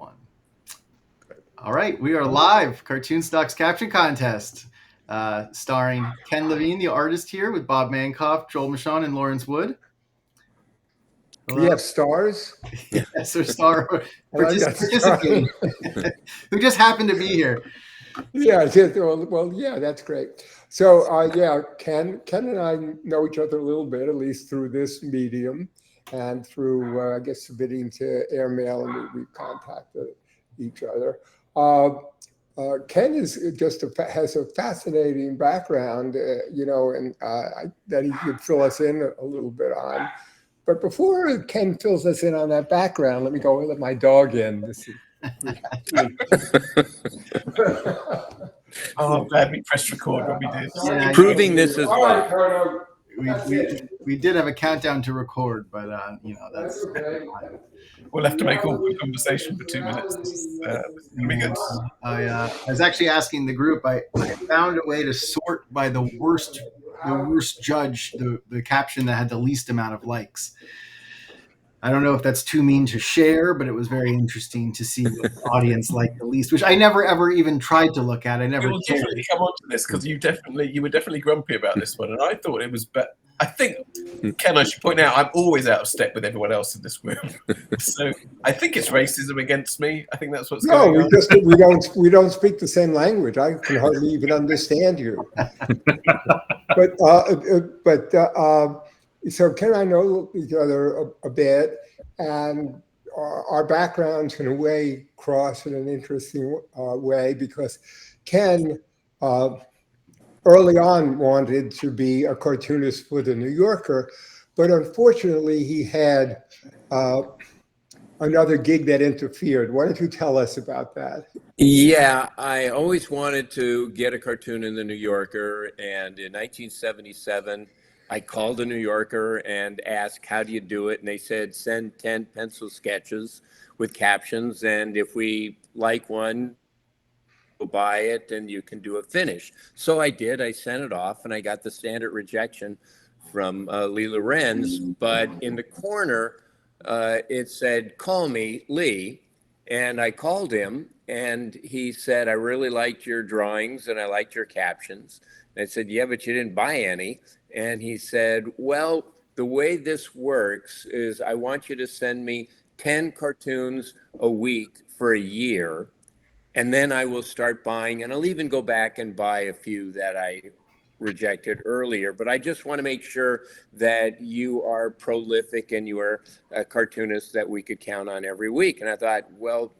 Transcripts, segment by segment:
one. All right, we are live. CartoonStock's Caption Contest, starring Ken Levine, the artist, here with Bob Mankoff, Joel Mishon, and Lawrence Wood. We have stars. Yes, or star participating, who just happened to be here. Yeah, well, yeah, that's great. So, yeah, Ken and I know each other a little bit, at least through this medium, and through, I guess, submitting to airmail, and we contacted each other. Ken is has a fascinating background, and that he could fill us in a little bit on. But before Ken fills us in on that background, let me go and let my dog in. I'm glad we pressed record when we did. Yeah, Proving this is we did have a countdown to record, but that's okay. We'll have to make awkward conversation for 2 minutes. This is gonna be good. I was actually asking the group. I found a way to sort by the worst judge, the caption that had the least amount of likes. I don't know if that's too mean to share, but it was very interesting to see what the audience liked the least, which I never ever even tried to look at. I never. We will definitely come on to this because you were definitely grumpy about this one, and I thought it was better. I think, Ken, I should point out, I'm always out of step with everyone else in this room. So I think it's racism against me. I think that's what's going on. No, we don't speak the same language. I can hardly even understand you. So Ken and I know each other a bit, and our backgrounds in a way cross in an interesting way, because Ken early on wanted to be a cartoonist for the New Yorker, but unfortunately he had another gig that interfered. Why don't you tell us about that? Yeah, I always wanted to get a cartoon in the New Yorker, and in 1977, I called the New Yorker and asked, how do you do it? And they said, send 10 pencil sketches with captions, and if we like one, we'll buy it and you can do a finish. So I did. I sent it off, and I got the standard rejection from Lee Lorenz, but in the corner, it said, call me, Lee. And I called him, and he said, I really liked your drawings and I liked your captions. And I said, yeah, but you didn't buy any. And he said, well, the way this works is I want you to send me 10 cartoons a week for a year, and then I will start buying, and I'll even go back and buy a few that I rejected earlier. But I just want to make sure that you are prolific and you are a cartoonist that we could count on every week. And I thought, well,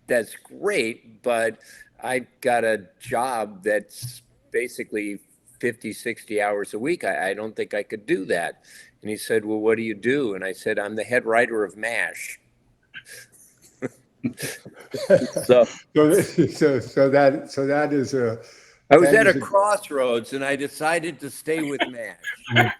that's great, but I got a job that's basically 50, 60 hours a week. I don't think I could do that. And he said, well, what do you do? And I said, I'm the head writer of MASH. so that is a. I was at a crossroads, and I decided to stay with MASH. Yeah.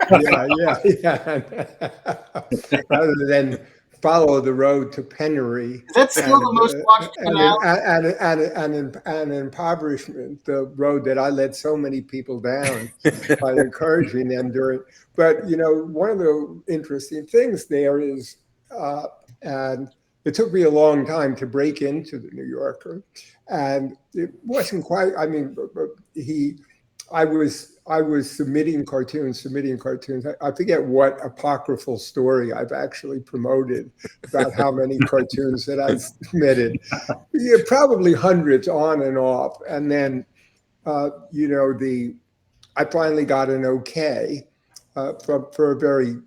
Rather than follow the road to penury. That's still the most watched canal. And impoverishment, the road that I led so many people down by encouraging them during. But, one of the interesting things there is, and it took me a long time to break into the New Yorker, and it wasn't quite. I mean, I was submitting cartoons. I forget what apocryphal story I've actually promoted about how many cartoons that I submitted. Yeah, probably hundreds on and off. And then, I finally got an okay for a very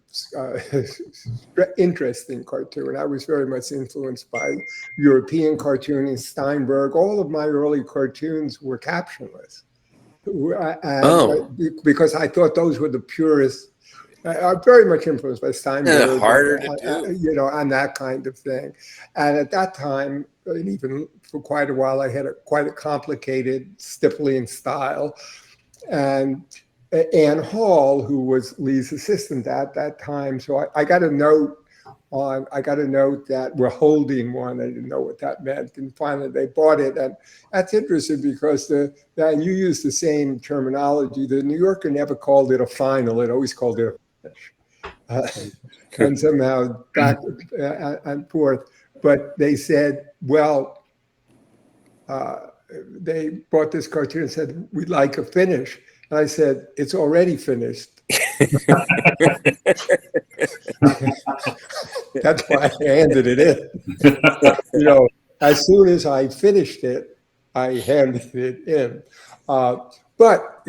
interesting cartoon. I was very much influenced by European cartooning, Steinberg. All of my early cartoons were captionless. Because I thought those were the purest. I'm very much influenced by Steinberg, harder to do, and that kind of thing. And at that time, and even for quite a while, I had quite a complicated Stippling style. And Ann Hall, who was Lee's assistant at that time, so I got a note that we're holding one. I didn't know what that meant, and finally they bought it. And that's interesting because and you use the same terminology. The New Yorker never called it a final; it always called it a finish. And somehow back and forth. but they said, well, they bought this cartoon and said, we'd like a finish. And I said, it's already finished. That's why I handed it in. As soon as I finished it, I handed it in. But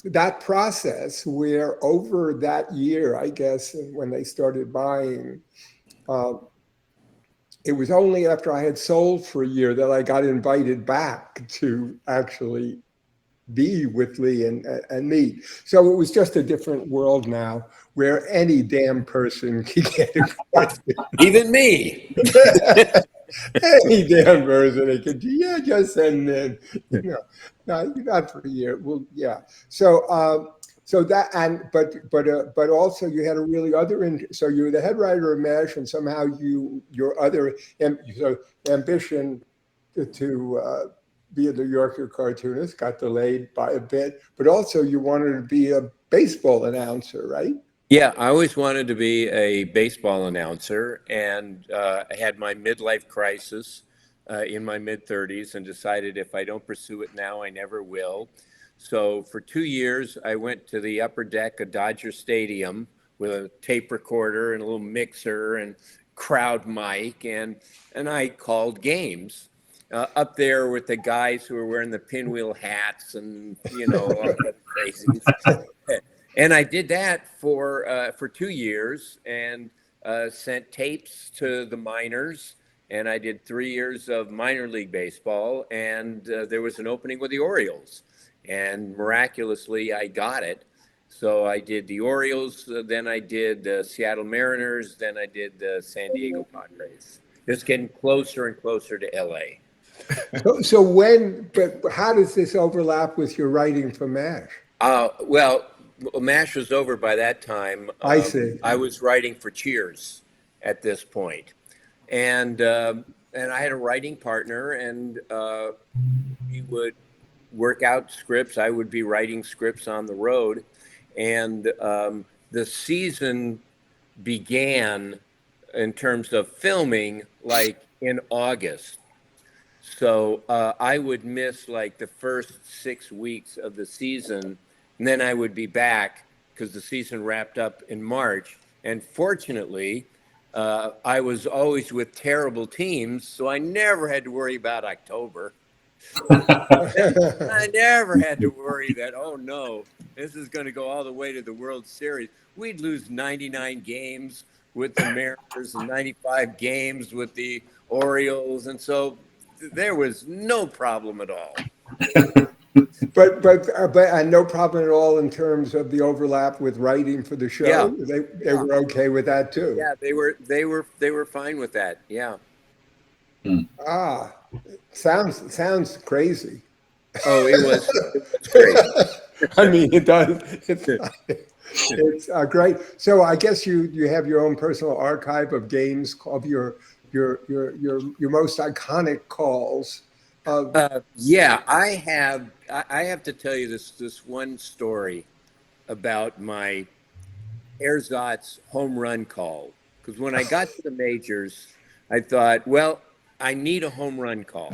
that process, where over that year, I guess, when they started buying, it was only after I had sold for a year that I got invited back to actually be with Lee and me. So it was just a different world now, where any damn person can get a question. Even me. Any damn person, they could, just send in, no, not for a year. Well, yeah. So that, and but also you had a really other, so you were the head writer of MASH, and somehow your other ambition to be a New Yorker cartoonist got delayed by a bit, but also you wanted to be a baseball announcer, right? Yeah, I always wanted to be a baseball announcer, and I had my midlife crisis in my mid-30s and decided if I don't pursue it now, I never will. So for 2 years, I went to the upper deck of Dodger Stadium with a tape recorder and a little mixer and crowd mic, and I called games. Up there with the guys who were wearing the pinwheel hats and, all that crazies. And I did that for 2 years and sent tapes to the minors. And I did 3 years of minor league baseball. And there was an opening with the Orioles. And miraculously, I got it. So I did the Orioles, then I did the Seattle Mariners, then I did the San Diego Padres. Just getting closer and closer to LA. But how does this overlap with your writing for MASH? Well, MASH was over by that time. I see. I was writing for Cheers at this point. And I had a writing partner, and we would work out scripts. I would be writing scripts on the road. And the season began in terms of filming like in August. So I would miss like the first 6 weeks of the season, and then I would be back because the season wrapped up in March. And fortunately, I was always with terrible teams, so I never had to worry about October. I never had to worry that, oh no, this is going to go all the way to the World Series. We'd lose 99 games with the Mariners and 95 games with the Orioles, and so there was no problem at all. But and no problem at all in terms of the overlap with writing for the show. Yeah. They were okay with that too. Yeah, they were fine with that. Yeah. Sounds crazy. Oh, it was crazy. I mean, it does. It's great. So I guess you have your own personal archive of games of your most iconic calls. Yeah, I have to tell you this one story about my ersatz home run call. Because when I got to the majors, I thought, well, I need a home run call.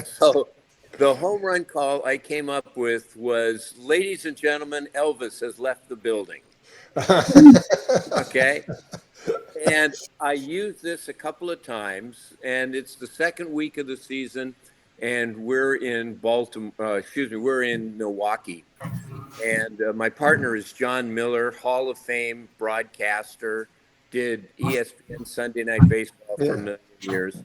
So the home run call I came up with was, ladies and gentlemen, Elvis has left the building. Okay. And I used this a couple of times, and it's the second week of the season, and we're in we're in Milwaukee. And my partner is John Miller, Hall of Fame broadcaster, did ESPN Sunday Night Baseball for a million years.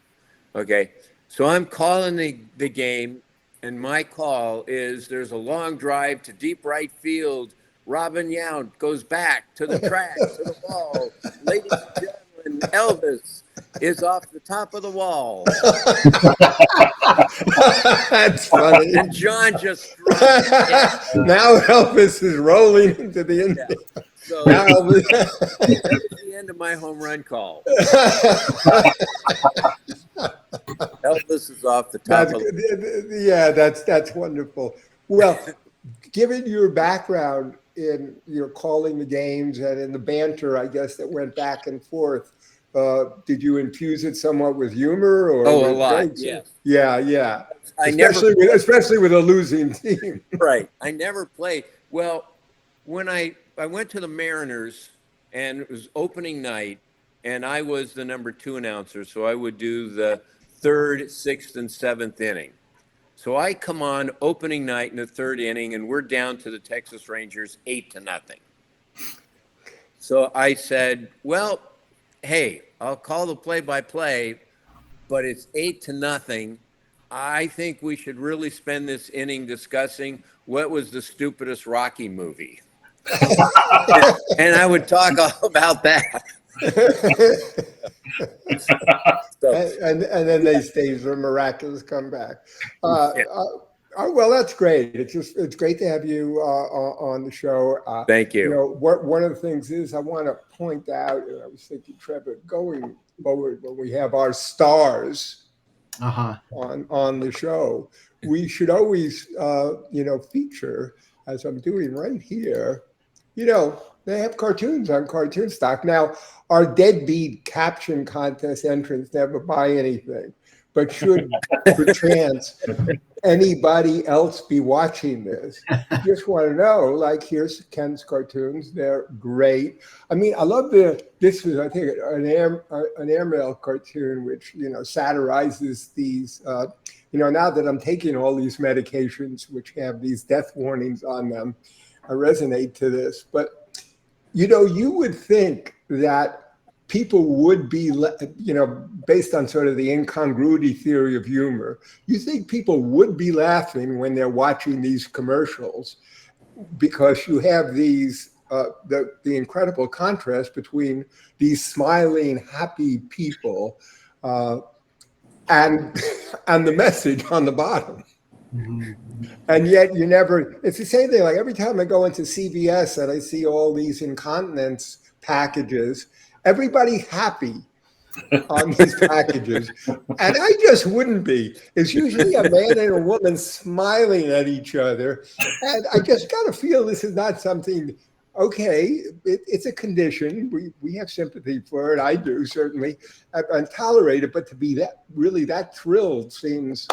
Okay. So I'm calling the game, and my call is, there's a long drive to deep right field. Robin Yount goes back to the track, to the wall. Ladies and gentlemen, Elvis is off the top of the wall. That's funny. And John just dropped now Elvis is rolling into the end. Yeah. So that was the end of my home run call. Elvis is off the top of the Yeah, that's wonderful. Well, given your background in calling the games and in the banter, I guess, that went back and forth, did you infuse it somewhat with humor or? Oh, a with lot. jokes? Yes. Yeah. Especially Especially with a losing team. Right. I never played. Well, when I went to the Mariners and it was opening night and I was the number 2 announcer, so I would do the 3rd, 6th, and 7th inning. So I come on opening night in the 3rd inning and we're down to the Texas Rangers 8-0. So I said, well, hey, I'll call the play-by-play, but it's 8-0. I think we should really spend this inning discussing what was the stupidest Rocky movie. And I would talk all about that. And then they stage a miraculous comeback. Well, that's great. It's great to have you on the show. Thank you. You know, one of the things is I want to point out, and I was thinking, Trevor, going forward when we have our stars on the show, we should always feature, as I'm doing right here, they have cartoons on CartoonStock. Now, our deadbeat caption contest entrants never buy anything, but should perchance anybody else be watching this, just want to know, like, here's Ken's cartoons. They're great. I mean, I love this was, I think, an airmail cartoon, which, satirizes these, now that I'm taking all these medications, which have these death warnings on them, I resonate to this. But, you would think that people would be, based on sort of the incongruity theory of humor, you think people would be laughing when they're watching these commercials because you have these, the incredible contrast between these smiling, happy people and the message on the bottom. Mm-hmm. And yet it's the same thing. Like every time I go into CVS and I see all these incontinence packages, everybody's happy on these packages. And I just wouldn't be. It's usually a man and a woman smiling at each other. And I just got to feel this is not something, okay, it's a condition. We have sympathy for it. I do, certainly. And tolerate it. But to be that thrilled seems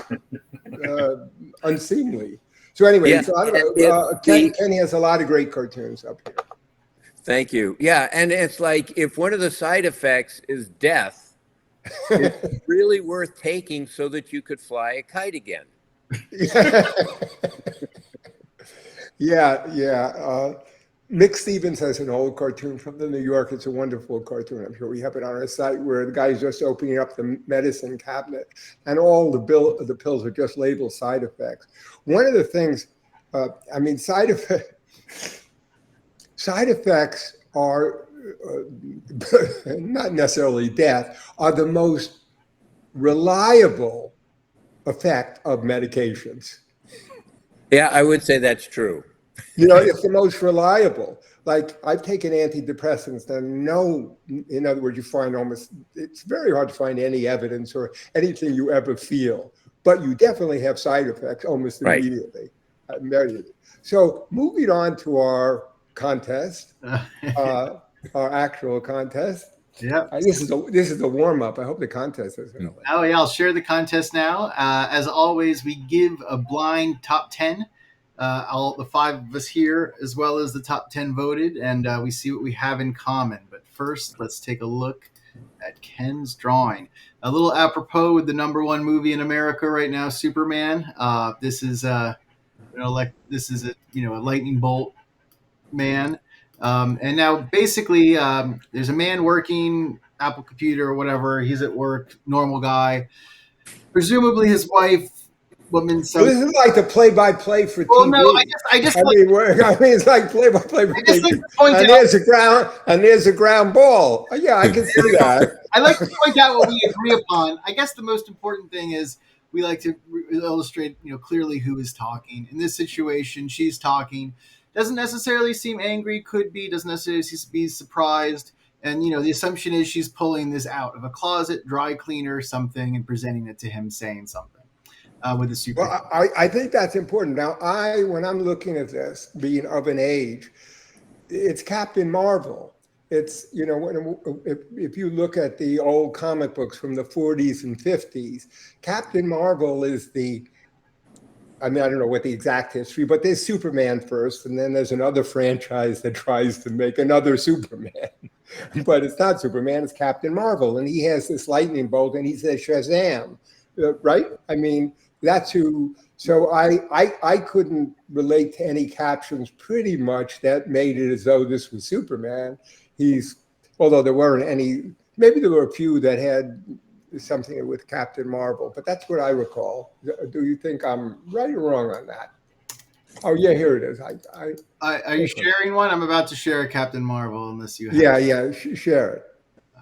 unseemly. So anyway, Kenny has a lot of great cartoons up here. Thank you. Yeah, and it's like if one of the side effects is death, it's really worth taking so that you could fly a kite again. Yeah. Mick Stevens has an old cartoon from the New York. It's a wonderful cartoon. I'm sure we have it on our site where the guy's just opening up the medicine cabinet and all the pills are just labeled side effects. One of the things, side effects are not necessarily death, are the most reliable effect of medications. Yeah, I would say that's true. It's the most reliable. Like I've taken antidepressants and in other words, it's very hard to find any evidence or anything you ever feel, but you definitely have side effects almost immediately. So moving on to our contest, our actual contest. Yeah, this is a warm up. I hope the contest is going to. Oh yeah, I'll share the contest now. As always, we give a blind top 10. All the 5 of us here, as well as the top 10 voted, and we see what we have in common. But first, let's take a look at Ken's drawing. A little apropos with the #1 movie in America right now, Superman. This is a lightning bolt man. And now basically there's a man working Apple computer or whatever. He's at work, normal guy. Presumably his wife, woman. So this is like the play-by-play for TV. Well, no, I mean, it's like play-by-play for TV. And there's a ground ball. Yeah, I can see that. I like to point out what we agree upon. I guess the most important thing is we like to illustrate, clearly who is talking. In this situation, she's talking. Doesn't necessarily seem angry, could be, doesn't necessarily be surprised. And, the assumption is she's pulling this out of a closet, dry cleaner, something, and presenting it to him saying something with a super. Well, I think that's important. Now, when I'm looking at this, being of an age, it's Captain Marvel. it's, you know, if you look at the old comic books from the 40s and 50s, Captain Marvel is I mean, I don't know what the exact history, but there's Superman first, and then there's another franchise that tries to make another Superman. But it's not Superman, it's Captain Marvel. And he has this lightning bolt, and he says Shazam, right? I mean, that's who. So I couldn't relate to any captions pretty much that made it as though this was Superman. Although there weren't any, maybe there were a few that had something with Captain Marvel, but that's what I recall. Do you think I'm right or wrong on that? Oh yeah, here it is. Are you sharing one? I'm about to share a Captain Marvel, unless you have. Yeah, share it.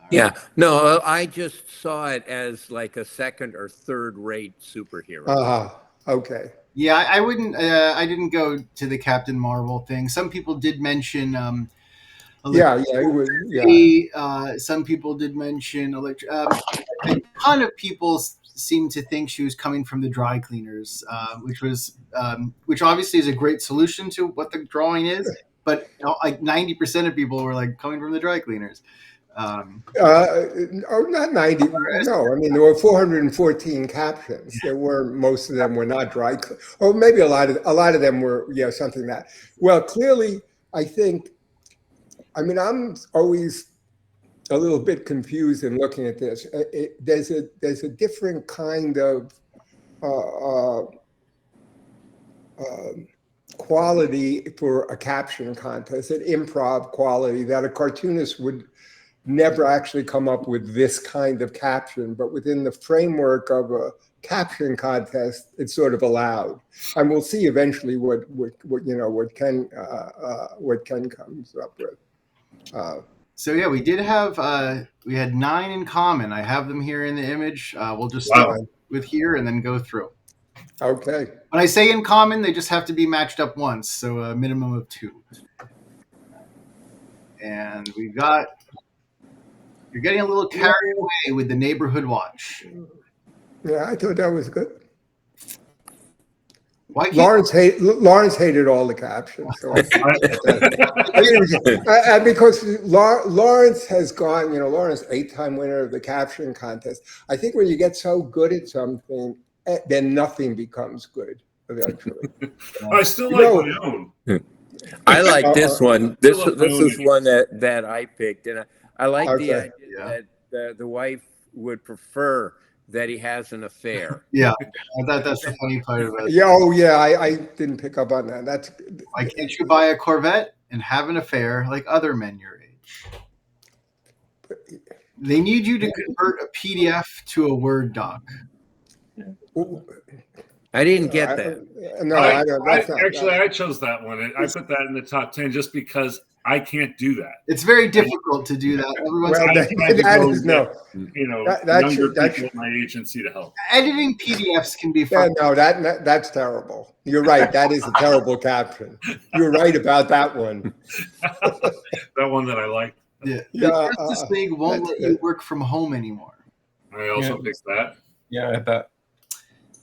Yeah, no, I just saw it as like a second or third rate superhero. Okay. Yeah, I wouldn't. I didn't go to the Captain Marvel thing. Some people did mention. Some people did mention a ton of people seem to think she was coming from the dry cleaners, which obviously is a great solution to what the drawing is. But like 90% of people were like coming from the dry cleaners. Not 90. No, I mean there were 414 captions. Most of them were not dry, or maybe a lot of them were something that. Well, clearly, I think. I mean, I'm always a little bit confused in looking at this. There's a different kind of quality for a caption contest, an improv quality that a cartoonist would never actually come up with this kind of caption, but within the framework of a caption contest, it's sort of allowed. And we'll see eventually what Ken comes up with. So yeah, we had 9 in common. I have them here in the image. We'll just start with here and then go through. Okay. When I say in common, they just have to be matched up once, so a minimum of 2. And you're getting a little carried away with the neighborhood watch. Yeah, I thought that was good. Lawrence hated all the captions. So because Lawrence has gone, Lawrence 8-time winner of the caption contest. I think when you get so good at something, then nothing becomes good eventually. I still like my own. I like this one. This is one that I picked, and I like the idea that the wife would prefer that he has an affair. Yeah, I thought that's the funny part of it. Yeah, I didn't pick up on that. Why can't you buy a Corvette and have an affair like other men your age? They need you to convert a PDF to a Word doc. I didn't get that. No, I don't. I chose that one. I put that in the top 10 just because I can't do that. It's very difficult to do that. Everyone's younger people at my agency to help. Editing PDFs can be fun. No, that's terrible. You're right. That is a terrible caption. You're right about that one. That one that I like. Yeah. The Justice League won't let you work from home anymore. I also picked that. Yeah, I bet.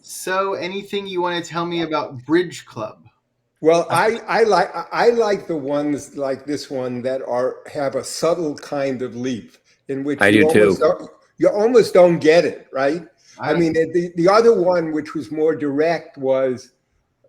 So, anything you want to tell me about Bridge Club? Well, I like the ones like this one that have a subtle kind of leap in which you almost don't get it, right? I mean, the other one, which was more direct, was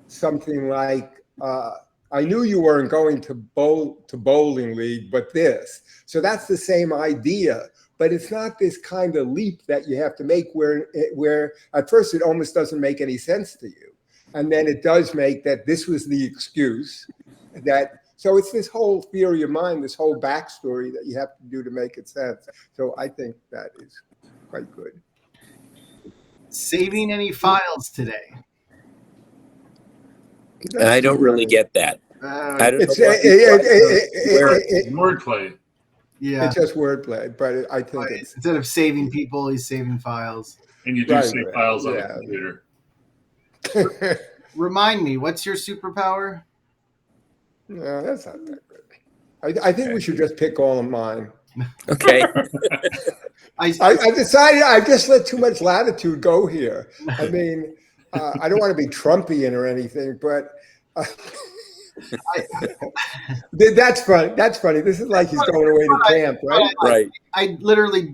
something like, I knew you weren't going to bowling league, but this. So that's the same idea, but it's not this kind of leap that you have to make where at first it almost doesn't make any sense to you. And then it does make that this was the excuse so it's this whole theory of mind, this whole backstory that you have to do to make it sense. So I think that is quite good. Saving any files today? I don't really get that. I don't know. It's wordplay. Yeah, it's just wordplay, but I think instead of saving people, he's saving files. And you do save files on the computer. Remind me, what's your superpower? No, that's not that good. I think we should just pick all of mine. Okay. I decided I just let too much latitude go here. I mean, I don't want to be Trumpian or anything, but That's funny. That's funny. This is like he's going away to camp, right? Right.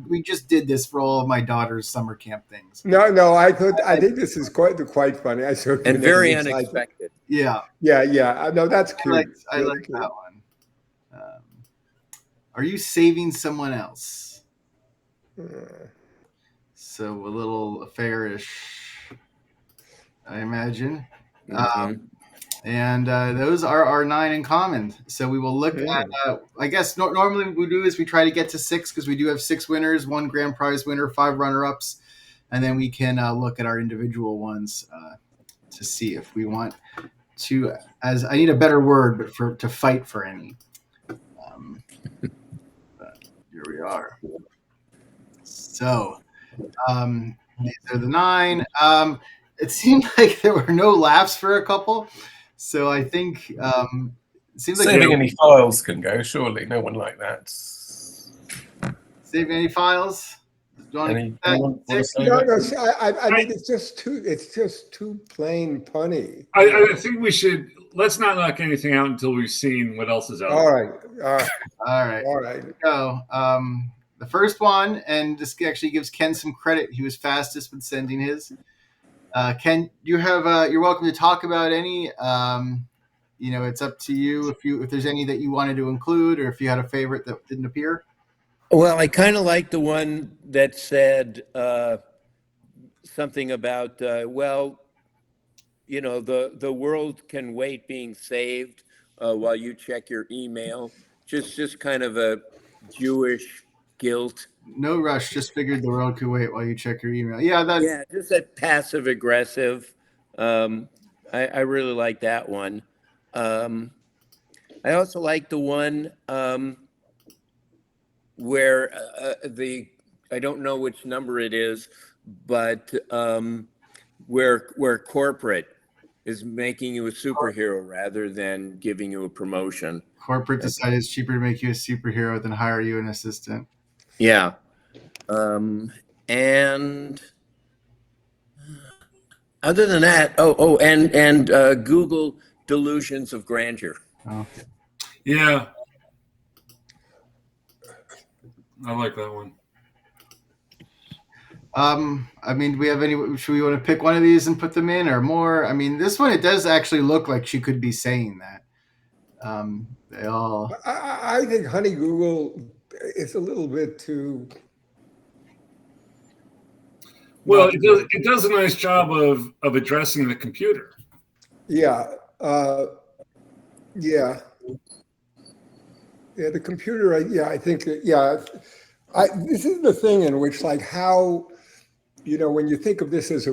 We just did this for all of my daughter's summer camp things. No. I think this is quite funny. I certainly And very never realized it. unexpected. Yeah, Yeah. No, that's cute. I like That's cute. that one. Are you saving someone else? So a little affairish, I imagine. And those are our 9 in common. So we will look at, I guess normally what we do is we try to get to 6 because we do have 6 winners, 1 grand prize winner, 5 runner-ups. And then we can look at our individual ones to see if we want to, as I need a better word, but to fight for any. But here we are. So these are the 9. It seemed like there were no laughs for a couple. So I think it seems like Saving any files can go. Surely no one like that. Saving any files? Anyone want to say No, that? I mean it's just too plain punny. I think we should let's not knock anything out until we've seen what else is out. All right. All right. Here we go. The first one, and this actually gives Ken some credit. He was fastest with sending his. Ken, you have you're welcome to talk about any. It's up to you if there's any that you wanted to include, or if you had a favorite that didn't appear. Well, I kind of like the one that said something about, the world can wait being saved while you check your email. Just kind of a Jewish guilt. No rush. Just figured the world could wait while you check your email. Yeah, just that passive aggressive. I really like that one. I also like the one where I don't know which number it is, but where corporate is making you a superhero rather than giving you a promotion. Corporate decided it's cheaper to make you a superhero than hire you an assistant. Yeah. And other than that, and Google delusions of grandeur. Oh. Yeah. I like that one. I mean, do we have any? Should we want to pick one of these and put them in, or more? I mean, this one, it does actually look like she could be saying that. They all. I think Honey Google is a little bit too. Well, it does a nice job of addressing the computer. Yeah. Yeah. The computer. I think. This is the thing in which, like, how, when you think of this as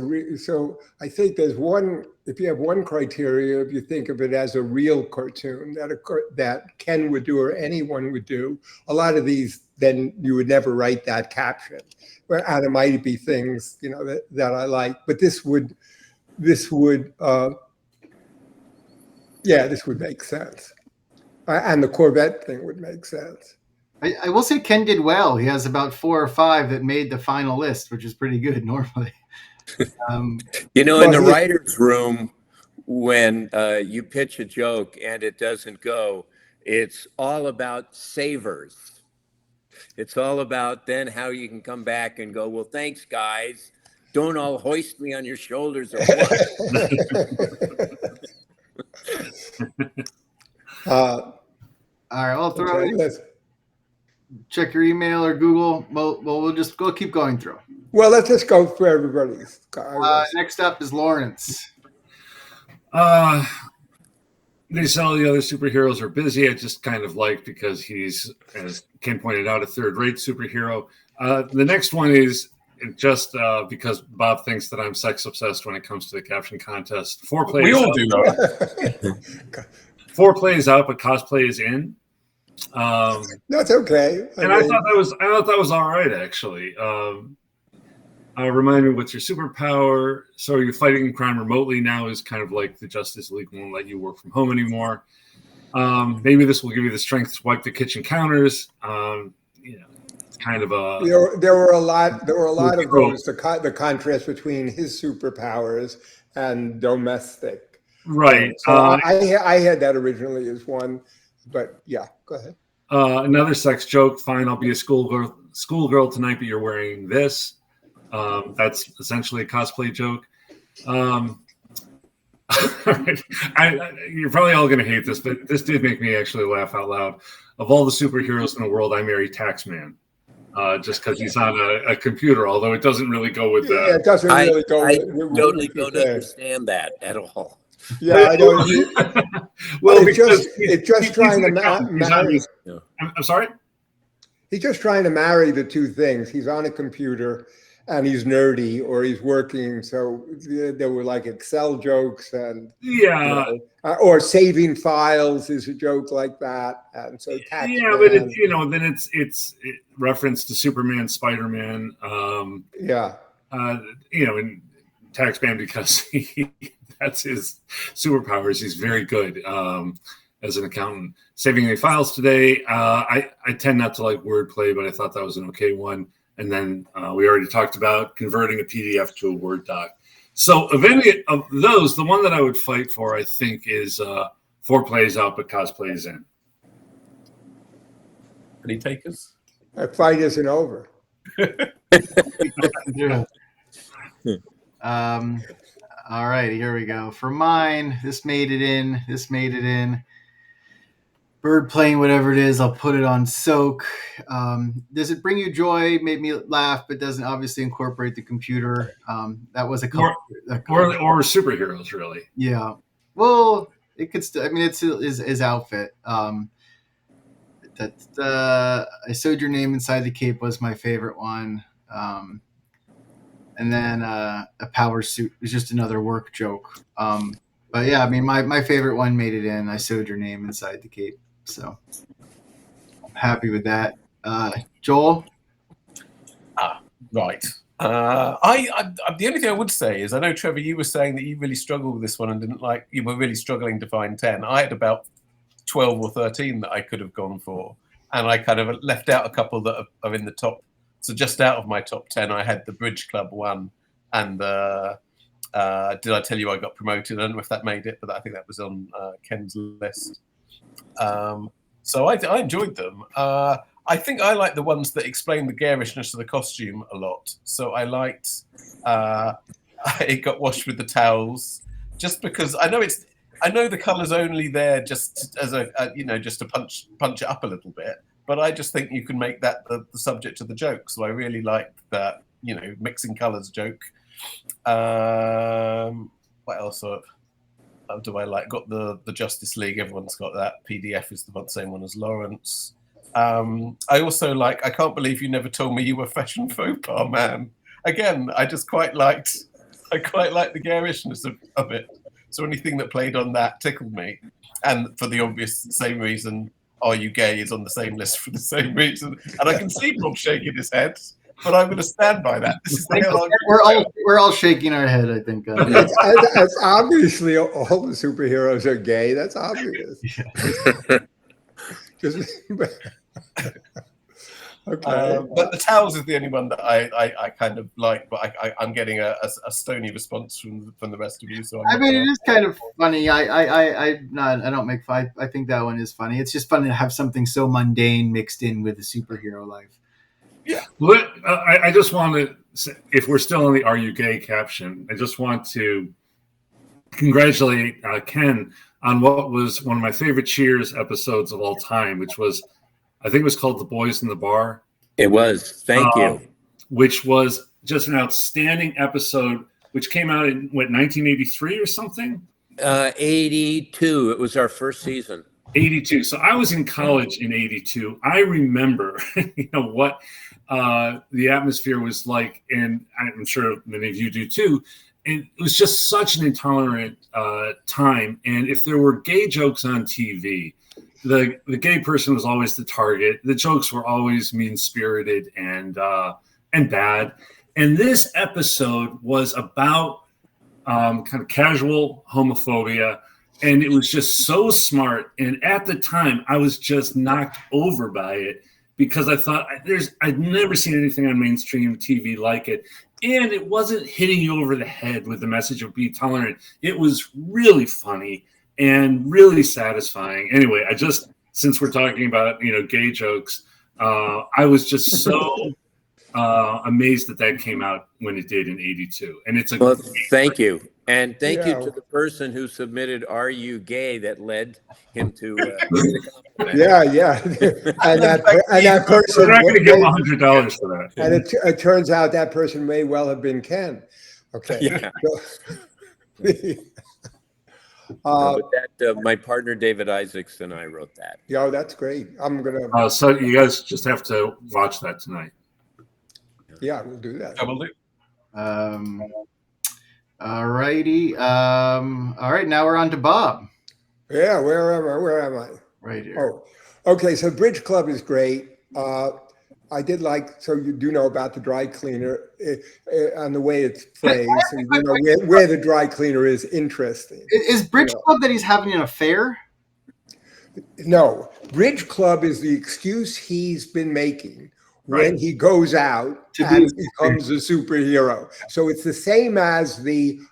so I think there's one. If you have one criteria, if you think of it as a real cartoon that Ken would do or anyone would do, a lot of these, then you would never write that caption. And it might be things, that I like, but this would make sense. And the Corvette thing would make sense. I will say Ken did well. He has about 4 or 5 that made the final list, which is pretty good normally. In the writer's room, when you pitch a joke and it doesn't go, it's all about savers. It's all about then how you can come back and go, well, thanks, guys. Don't all hoist me on your shoulders at once. All right, I'll throw it. Check your email or Google. We'll keep going through. Well, let's just go for everybody's. Next up is Lawrence. They said all the other superheroes are busy. I just kind of like because he's, as Ken pointed out, a third-rate superhero. The next one is just because Bob thinks that I'm sex obsessed when it comes to the caption contest. 4 plays. We all do that. 4 plays out, but cosplay is in. That's okay. I thought that was all right, actually. Remind me, what's your superpower? So you're fighting crime remotely now is kind of like the Justice League won't let you work from home anymore. Maybe this will give you the strength to wipe the kitchen counters. It's kind of a. There were a lot of those. The contrast between his superpowers and domestic. Right. So I had that originally as one, but yeah, go ahead. Another sex joke. Fine, I'll be a schoolgirl tonight, but you're wearing this. That's essentially a cosplay joke. You're probably all going to hate this, but this did make me actually laugh out loud. Of all the superheroes in the world, I marry Taxman. Just because he's on a computer, although it doesn't really go with that. Yeah, it doesn't really go I with totally don't understand that at all. Yeah, I don't. Well, it's just trying to marry. I'm sorry? He's just trying to marry the two things. He's on a computer and he's nerdy, or he's working. So there were like Excel jokes and or saving files is a joke like that. And so but it's reference to Superman, Spider-Man. And Taxman, because that's his superpowers. He's very good as an accountant. Saving any files today. I tend not to like wordplay, but I thought that was an okay one. And then we already talked about converting a PDF to a Word doc. So of any of those, the one that I would fight for, I think, is foreplay out, but cosplay is in. Any takers? That fight isn't over. All right, here we go. For mine, this made it in. Bird playing, whatever it is, I'll put it on soak. Does it bring you joy? Made me laugh, but doesn't obviously incorporate the computer. That was a couple. Or superheroes, really. Yeah. Well, it could still. I mean, it's his outfit. I sewed your name inside the cape was my favorite one. And then a power suit was just another work joke. But yeah, I mean, my favorite one made it in. I sewed your name inside the cape. So I'm happy with that. Joel? Right. The only thing I would say is I know, Trevor, you were saying that you really struggled with this one and you were really struggling to find 10. I had about 12 or 13 that I could have gone for. And I kind of left out a couple that are in the top. So just out of my top 10, I had the Bridge Club one and the Did I Tell You I Got Promoted? I don't know if that made it, but I think that was on Ken's list. So I enjoyed them. I think I like the ones that explain the garishness of the costume a lot. So I liked It Got Washed with the Towels, just because I know the colour's only there just as just to punch it up a little bit. But I just think you can make that the subject of the joke. So I really liked that, mixing colours joke. What else do I like? Got the Justice League. Everyone's got that. PDF is the same one as Lawrence. I also I Can't Believe You Never Told Me You Were Fashion Faux Pas Man. Again, I quite liked the garishness of it. So anything that played on that tickled me. And for the obvious same reason, Are You Gay is on the same list for the same reason. And I can see Rob shaking his head, but I'm going to stand by that. This is we're all shaking our head, I think. It's obviously all the superheroes are gay. That's obvious. Okay. But the towels is the only one that I kind of like, but I'm getting a stony response from the rest of you. So it is kind of funny. I don't make fun. I think that one is funny. It's just fun to have something so mundane mixed in with a superhero life. Yeah. Well, I just want to say, if we're still on the "Are You Gay" caption, I just want to congratulate Ken on what was one of my favorite Cheers episodes of all time, which was, I think it was called The Boys in the Bar. It was. Thank you. Which was just an outstanding episode, which came out in, 1983 or something? 82. It was our first season. 82. So I was in college in 82. I remember, what the atmosphere was like, and I'm sure many of you do too. And it was just such an intolerant time. And if there were gay jokes on TV, the gay person was always the target. The jokes were always mean-spirited and bad. And this episode was about kind of casual homophobia, and it was just so smart. And at the time, I was just knocked over by it. because I thought I'd never seen anything on mainstream TV like it. And it wasn't hitting you over the head with the message of be tolerant. It was really funny and really satisfying. Anyway, since we're talking about, gay jokes, I was just so amazed that came out when it did in '82. And it's thank you. And thank you Yeah. to the person who submitted "Are you gay?" that led him to the compliment. Yeah. and that person, we're not going to give him $100 for that. and it turns out that person may well have been Ken. Okay. Yeah. But that my partner David Isaacs and I wrote that. Yeah, that's great. I'm gonna. So you guys just have to watch that tonight. Yeah, we'll do that. I will do. All righty. All right, now we're on to Bob. Yeah, where am I? Right here. Oh, okay. So Bridge Club is great. I did like, so you do know about the dry cleaner and the way it's phrased, and you know where the dry cleaner is interesting. Is Bridge Club that he's having an affair? No, Bridge Club is the excuse he's been making when he goes out and becomes a superhero. So it's the same as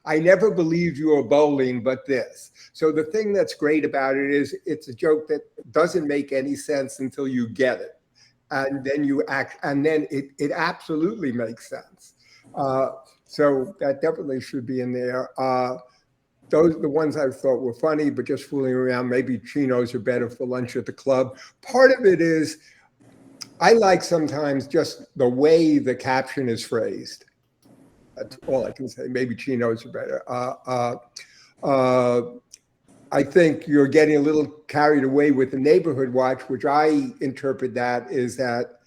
I never believed you were bowling, but this. So the thing that's great about it is it's a joke that doesn't make any sense until you get it. And then it absolutely makes sense. So that definitely should be in there. Those are the ones I thought were funny, but just fooling around. Maybe chinos are better for lunch at the club. Part of it is I like sometimes just the way the caption is phrased. That's all I can say. Maybe chinos are better. I think you're getting a little carried away with the neighborhood watch, which I interpret that is that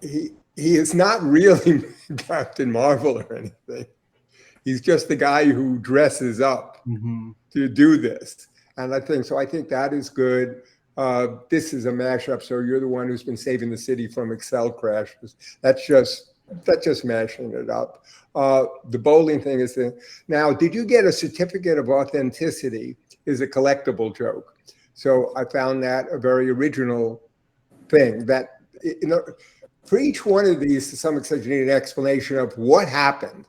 he is not really Captain Marvel or anything. He's just the guy who dresses up to do this. And I think that is good. This is a mashup. So you're the one who's been saving the city from Excel crashes. That's just mashing it up. The bowling thing is now, did you get a certificate of authenticity is a collectible joke. So I found that a very original thing that, for each one of these, to some extent, you need an explanation of what happened.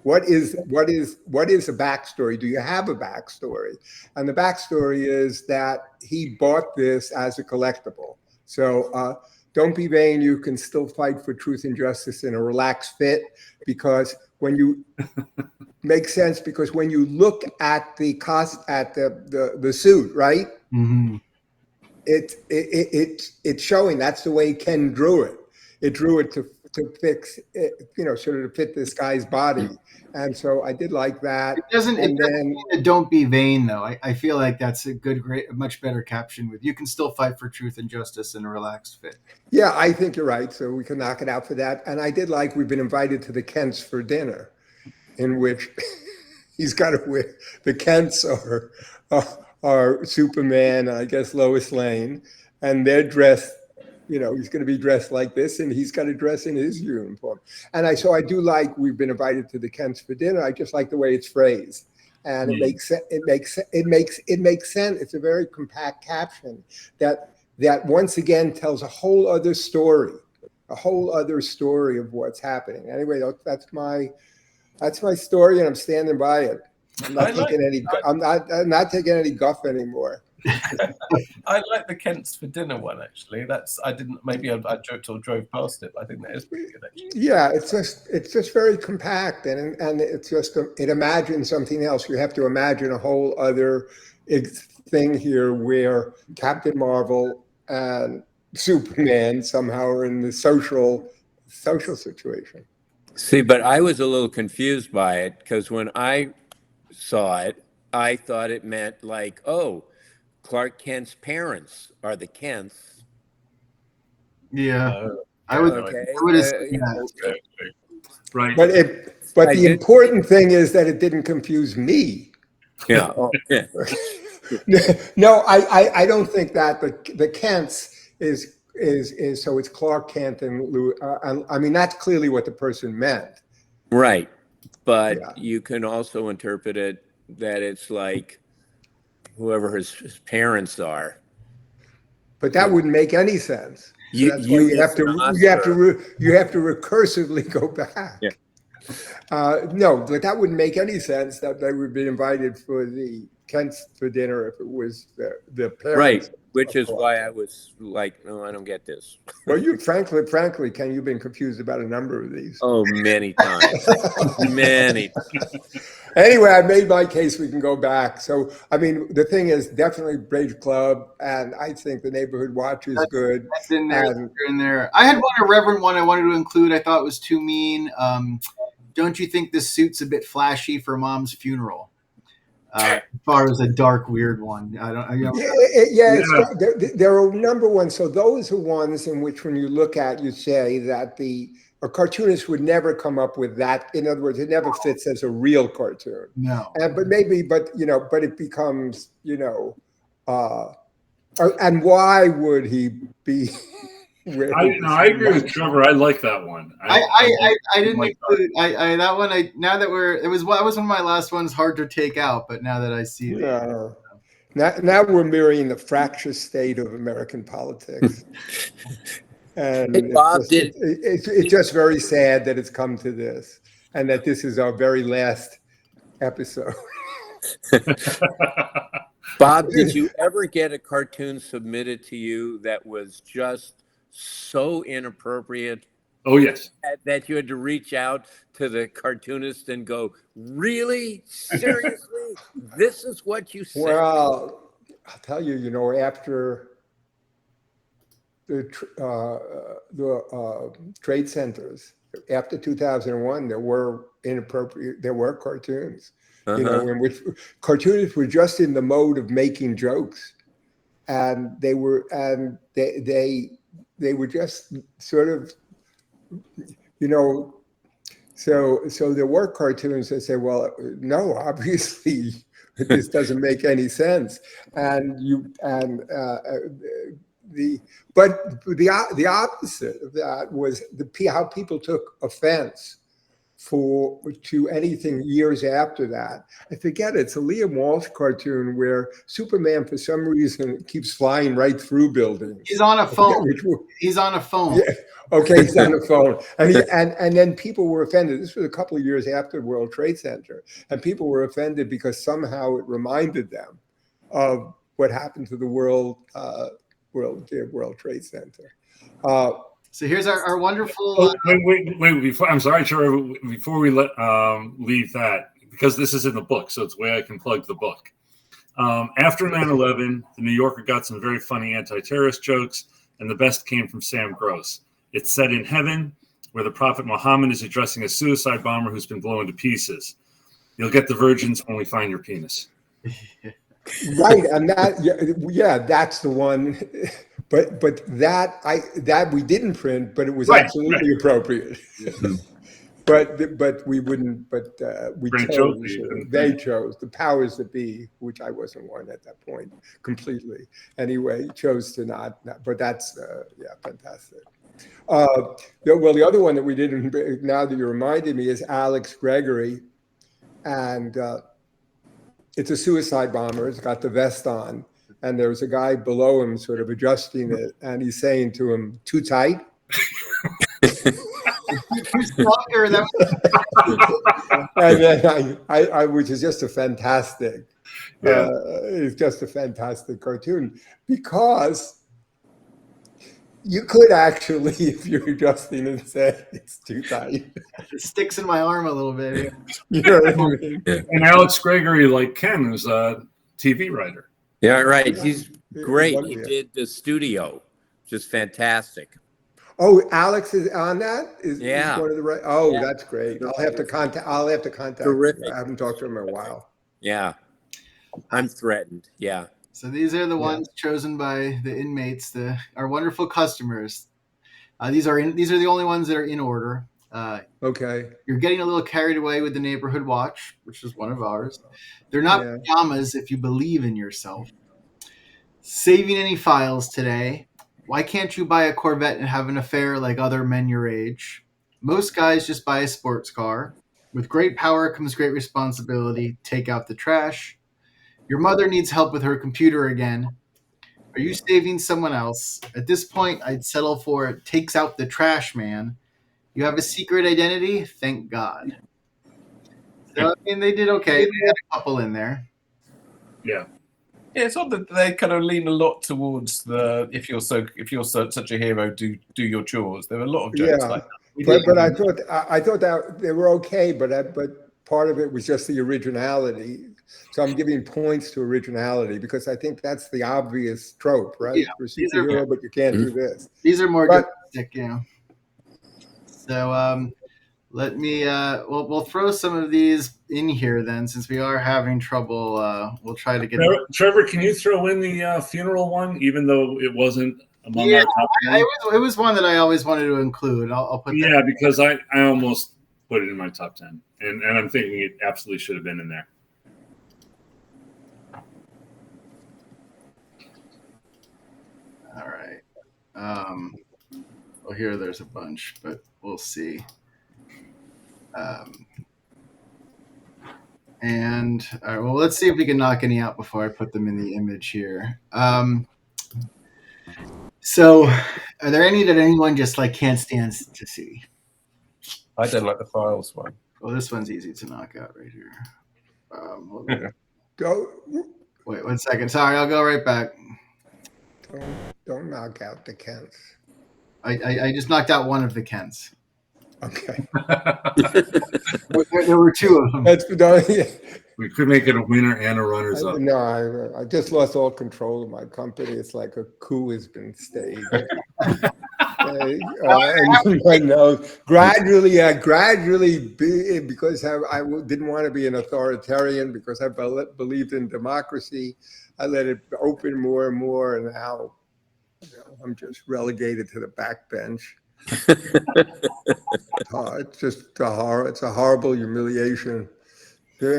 What is a backstory? Do you have a backstory? And the backstory is that he bought this as a collectible. So don't be vain. You can still fight for truth and justice in a relaxed fit, because when you makes sense, because when you look at the suit, right? It's showing that's the way Ken drew it. It drew it to fix it, sort of to fit this guy's body. And so I did like that. It doesn't mean don't be vain, though. I feel like that's a much better caption with you can still fight for truth and justice in a relaxed fit. Yeah, I think you're right. So we can knock it out for that. And I did like we've been invited to the Kents for dinner, in which he's got to wear, the Kents are Superman, I guess Lois Lane, and they're dressed, he's going to be dressed like this, and he's got to dress in his uniform. And I do like we've been invited to the Kents for dinner. I just like the way it's phrased, and it makes sense. It's a very compact caption that once again tells a whole other story of what's happening. Anyway, that's my story, and I'm standing by it. I'm not taking any guff anymore. I like the Kents for dinner one, actually. I joked or drove past it, but I think that is pretty good, actually. Yeah, it's just very compact, and it's just it imagines something else. You have to imagine a whole other thing here where Captain Marvel and Superman somehow are in the social situation. See, but I was a little confused by it, because when I saw it, I thought it meant like, oh, Clark Kent's parents are the Kents. Yeah, I would. Okay. Right. But the important thing is that it didn't confuse me. Yeah. Oh, yeah. No, I don't think that. The Kents is so it's Clark Kent and Lou. I mean, that's clearly what the person meant. Right, but you can also interpret it that it's like whoever his parents are. But that wouldn't make any sense. So that's why you have to recursively go back. Yeah. No, but that wouldn't make any sense that they would be invited for the Kents for dinner if it was the parents. Right, which is why I was like, no, I don't get this. Well, you frankly, Ken, you've been confused about a number of these. Oh, many times. Many. Anyway, I made my case. We can go back. So, I mean, the thing is definitely Bridge Club, and I think the Neighborhood Watch is good. That's in there. In there. I had a reverent one I wanted to include. I thought it was too mean. Don't you think this suit's a bit flashy for Mom's funeral? As far as a dark, weird one. I don't. There are number one. So those are ones in which, when you look at, you say that a cartoonist would never come up with that. In other words, it never fits as a real cartoon. No. But it becomes, and why would he be? I agree with Trevor. I like that one. I didn't include that one. Now that that was one of my last ones, hard to take out. But now that I see it, now we're mirroring the fractious state of American politics. And Hey, Bob, it's just very sad that it's come to this, and that this is our very last episode. Bob, did you ever get a cartoon submitted to you that was just so inappropriate? Oh, yes. That you had to reach out to the cartoonist and go, really? Seriously? This is what you said? Well, I'll tell you, after the trade centers, after 2001, there were cartoons, in which cartoonists were just in the mode of making jokes, and they were just sort of, so there were cartoons that say, well, no, obviously this doesn't make any sense, but the opposite of that was how people took offense to anything years after that. I forget, it's a Liam Walsh cartoon where Superman, for some reason, keeps flying right through buildings. He's on a phone. He's on a phone. Yeah. Okay, he's on the phone. And then people were offended. This was a couple of years after World Trade Center. And people were offended because somehow it reminded them of what happened to the World Trade Center. So here's our wonderful. Wait! I'm sorry, Trevor. Before we leave that, because this is in the book, so it's the way I can plug the book. After 9/11, the New Yorker got some very funny anti-terrorist jokes, and the best came from Sam Gross. It's set in heaven, where the Prophet Muhammad is addressing a suicide bomber who's been blown to pieces. You'll get the virgins when we find your penis. Right, and that's the one. But that we didn't print, but it was absolutely appropriate. But we wouldn't. But we chose. They chose, the powers that be, which I wasn't one at that point completely. Anyway, chose to not. But that's fantastic. Well, the other one that we didn't. Now that you reminded me, is Alex Gregory, and it's a suicide bomber. It's got the vest on. And there's a guy below him sort of adjusting it, and he's saying to him, "Too tight?" And then I which is just a fantastic, it's just a fantastic cartoon, because you could actually, if you're adjusting and say it's too tight, it sticks in my arm a little bit. You know what I mean? And Alex Gregory, like Ken, was a TV writer. Yeah, right. He's great. He did The Studio, just fantastic. Oh, Alex is on that? Is one of the right? Oh, yeah. That's great. I'll have to contact. Terrific. Him. I haven't talked to him in a while. Yeah, I'm threatened. Yeah. So these are the ones chosen by the inmates, our wonderful customers. These are the only ones that are in order. Okay. You're getting a little carried away with the Neighborhood Watch, which is one of ours. They're not pajamas if you believe in yourself. Saving any files today. Why can't you buy a Corvette and have an affair like other men your age? Most guys just buy a sports car. With great power comes great responsibility. Take out the trash. Your mother needs help with her computer again. Are you saving someone else? At this point, I'd settle for takes out the trash man. You have a secret identity? Thank God. So, I mean, they did okay. They had a couple in there. Yeah. Yeah, it's odd that they kind of lean a lot towards the if you're such a hero, do your chores. There are a lot of jokes like that. But I thought that they were okay, but part of it was just the originality. So I'm giving points to originality because I think that's the obvious trope, right? Yeah, You're a superhero, but you can't do this. These are more realistic, you know. So let me we'll throw some of these in here then, since we are having trouble. We'll try to get Trevor, can you throw in the funeral one, even though it wasn't among our top 10? It was one that I always wanted to include. I'll put that. Yeah, because I almost put it in my top 10, and I'm thinking it absolutely should have been in there. All right. Well, here there's a bunch, but we'll see. And all right, well, let's see if we can knock any out before I put them in the image here. So, are there any that anyone just like can't stand to see? I don't like the files one. Well, this one's easy to knock out right here. Go. Wait 1 second. Sorry, I'll go right back. Don't knock out the Kents. I just knocked out one of the Kents. Okay. There were two of them. We could make it a winner and a runners up. No, I just lost all control of my company. It's like a coup has been staged. I know. Gradually, because I didn't want to be an authoritarian, because I believed in democracy, I let it open more and more, and now I'm just relegated to the backbench. It's just it's a horrible humiliation.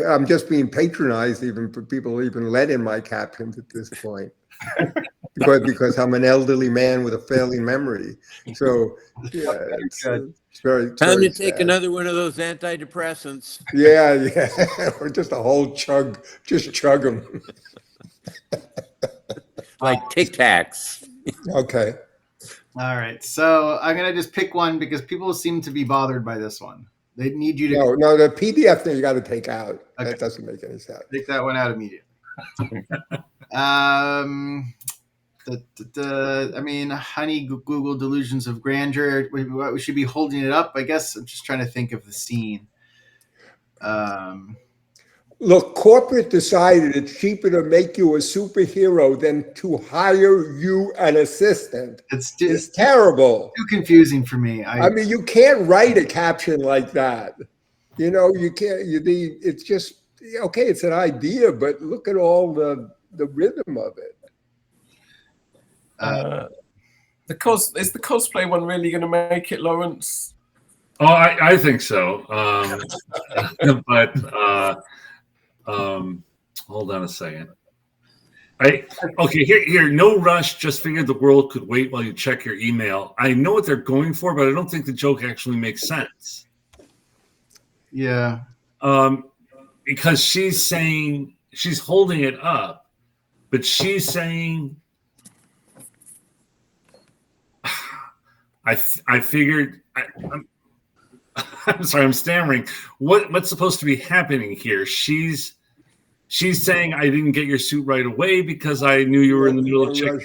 I'm just being patronized even for people even let in my captions at this point. because I'm an elderly man with a failing memory. So yeah, it's very time very to take sad. another one of those antidepressants. Yeah, or just a whole chug, just chug them. Like Tic Tacs. Okay. All right, so I'm gonna just pick one because people seem to be bothered by this one. They need you to No, the PDF thing you got to take out. Okay. That doesn't make any sense. take that one out immediately. I mean, honey, Google delusions of grandeur. We should be holding it up. I guess I'm just trying to think of the scene. Look, corporate decided it's cheaper to make you a superhero than to hire you an assistant. It's terrible. Too confusing for me. I mean, you can't write a caption like that. You know, you can't. It's just okay. It's an idea, but look at all the rhythm of it. Is the cosplay one really going to make it, Lawrence? Oh, I think so. But hold on a second. Here. No rush. Just figured the world could wait while you check your email. I know what they're going for, but I don't think the joke actually makes sense. Yeah. Because she's saying she's holding it up, but she's saying, I figured. I'm sorry, I'm stammering. What's supposed to be happening here? She's saying I didn't get your suit right away because I knew you were in the middle of checking.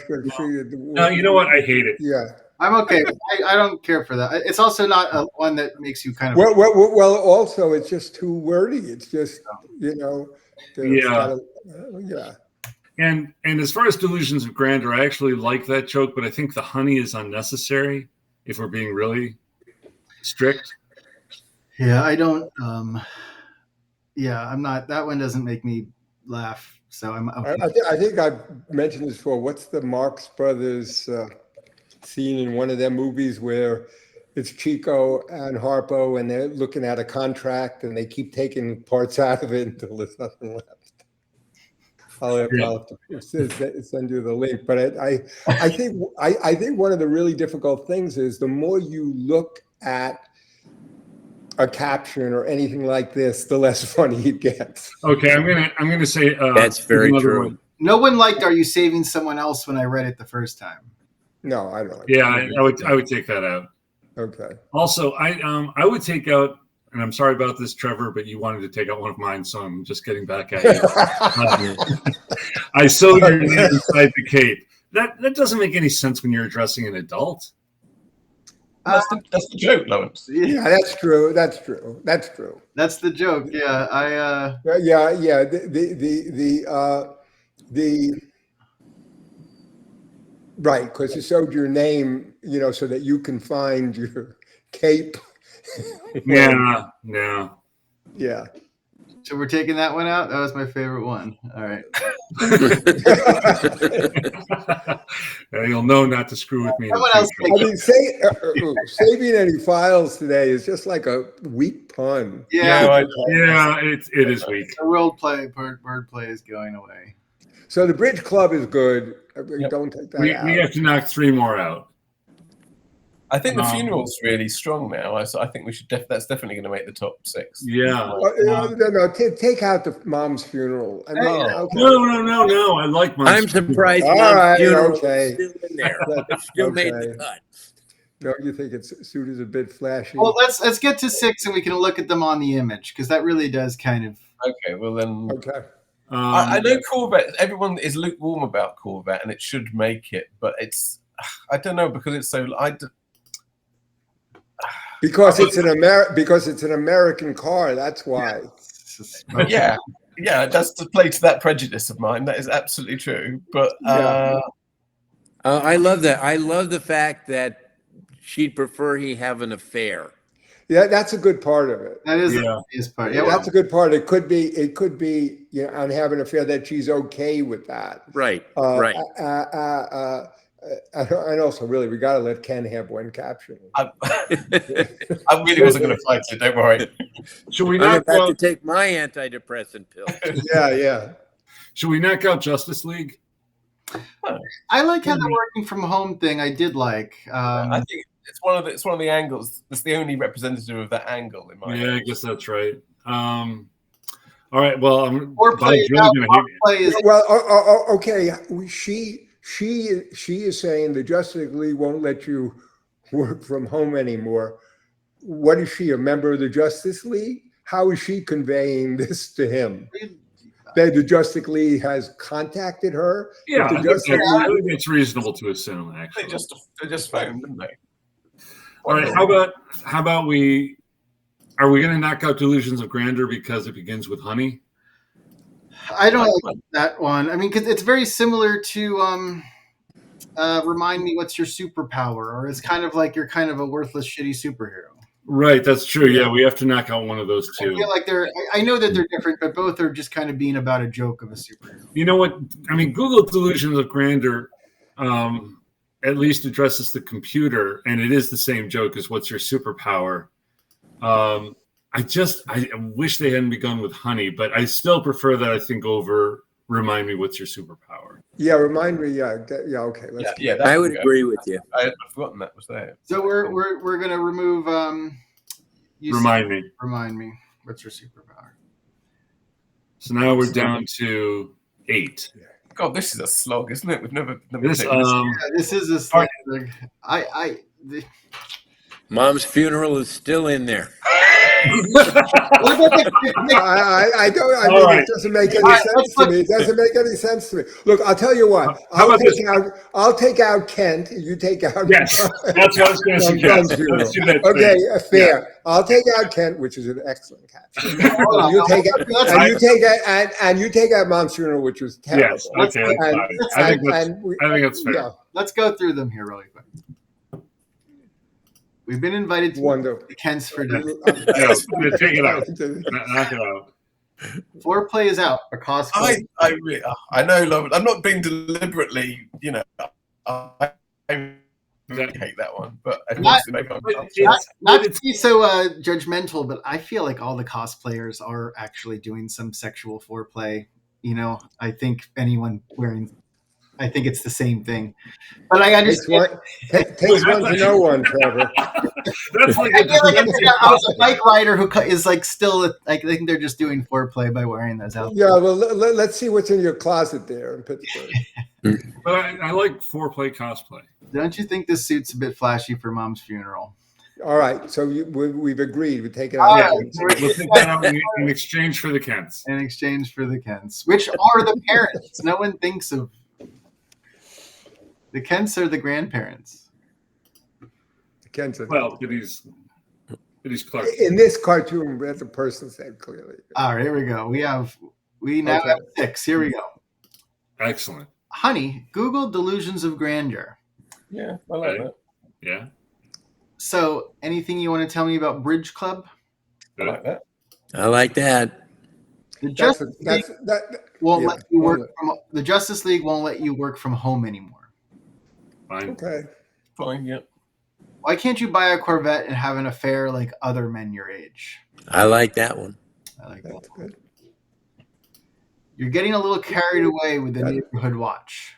No, you know what? I hate it. Yeah, I'm okay. I don't care for that. It's also not one that makes you kind of. Well. Also, it's just too wordy. It's just Yeah. Yeah. And as far as delusions of grandeur, I actually like that joke, but I think the honey is unnecessary if we're being really strict. Yeah, I don't. I'm not. That one doesn't make me laugh. So I'm. Okay. I think I've mentioned this before. What's the Marx Brothers scene in one of their movies where it's Chico and Harpo and they're looking at a contract and they keep taking parts out of it until there's nothing left? I'll have to send you the link. But I think one of the really difficult things is the more you look at a caption or anything like this, the less funny it gets. Okay, I'm gonna say that's very true. No one liked "Are You Saving Someone Else" when I read it the first time. No, I don't like Yeah, that. I would take that out. Okay. Also, I would take out, and I'm sorry about this, Trevor, but you wanted to take out one of mine, so I'm just getting back at you. I sewed your name inside the cape. That doesn't make any sense when you're addressing an adult. That's the joke, Lawrence. Yeah, that's true. That's true. That's true. That's the joke. Yeah, Yeah. The right, because you sewed your name, so that you can find your cape. Yeah. Yeah. So we're taking that one out. That was my favorite one. All right. You'll know not to screw with me. Someone else I mean, saving any files today is just like a weak pun. Yeah, it is weak. The wordplay is going away. So the Bridge Club is good. Yep. Don't take that out. We have to knock 3 more out. I think the funeral's really strong now. So I think we should. That's definitely going to make the top 6. Yeah. No. Take out the mom's funeral. I mean, okay. No. I like mom's. I'm surprised All Mom's right, funeral okay. is still in there. It still made the cut. No, you think its suit is a bit flashy? Well, let's get to 6 and we can look at them on the image because that really does kind of. Okay. Well then. Okay. I know Corvette. Everyone is lukewarm about Corvette, and it should make it, but it's. I don't know because it's so. Because it's an American car. That's why. Yeah, that's to play to that prejudice of mine. That is absolutely true. But I love that. I love the fact that she'd prefer he have an affair. Yeah, that's a good part of it. That is the easiest part. Yeah, that's a good part. It could be, on having an affair that she's okay with that. Right. And also, really, we got to let Ken have one caption. I really wasn't going to fight it. Don't worry. Should we I'm knock about to out? take my antidepressant pill. Yeah. Should we knock out Justice League? I like how the working from home thing. I did like. I think it's one of the angles. It's the only representative of that angle in my. Yeah, I guess that's right. All right. Well, okay. She is saying the Justice League won't let you work from home anymore. What is she, a member of the Justice League? How is she conveying this to him? That the Justice League has contacted her? Yeah, I think it's reasonable to assume. Actually, they just phoned, didn't they? All right. How about we? Are we going to knock out Delusions of Grandeur because it begins with honey? I don't like that one. I mean, because it's very similar to remind me what's your superpower, or it's kind of like you're kind of a worthless, shitty superhero. Right, that's true. Yeah, we have to knock out one of those two. I feel like I know that they're different, but both are just kind of being about a joke of a superhero. You know what? I mean, Google Delusions of Grandeur at least addresses the computer, and it is the same joke as what's your superpower. I wish they hadn't begun with honey, but I still prefer that, I think, over remind me what's your superpower. Yeah, remind me. Yeah, okay. I would agree with you. I had forgotten that was there. So we're gonna remove. Remind me. What's your superpower? So now we're down to 8. God, this is a slog, isn't it? We've never this. This is a slog. Mom's funeral is still in there. It doesn't make any sense to me. It doesn't make any sense to me. Look, I'll tell you what. I'll take out Kent. You take out. Yes, that's what I was going to suggest. Okay, fair. Yeah. I'll take out Kent, which is an excellent catch. You take out Mom's funeral, which was terrible. Yes, okay. I think that's fair. Yeah. Let's go through them here really quick. We've been invited to Kent's for dinner. Take it out. Knock it out. Foreplay is out. A cosplay. I know, Love. I'm not being deliberately, I hate that one, but not to be so judgmental, but I feel like all the cosplayers are actually doing some sexual foreplay. I think anyone wearing I think it's the same thing. But I Takes understand. one, takes one to know one, Trevor. That's like I a feel like if defensive there's a bike rider who is like still, I think they're just doing foreplay by wearing those outfits. Yeah, well, let's see what's in your closet there in Pittsburgh. But I like foreplay cosplay. Don't you think this suit's a bit flashy for Mom's funeral? All right, so we've agreed. We take it All out. right. We'll take that out in exchange for the Kents. In exchange for the Kents, which are the parents. No one thinks of the Kents are the grandparents. Well, it is Clark. In this cartoon, that's a person said clearly. All right, here we go. We now have 6. Here we go. Excellent. Honey, Google delusions of grandeur. Yeah, I like that. Yeah. So, anything you want to tell me about Bridge Club? I like that. I like that. The Justice League won't let you work from. The Justice League won't let you work from home anymore. Fine. Okay. Fine, yeah. Why can't you buy a Corvette and have an affair like other men your age? I like that one. I like That's that. good. You're getting a little carried away with the neighborhood watch.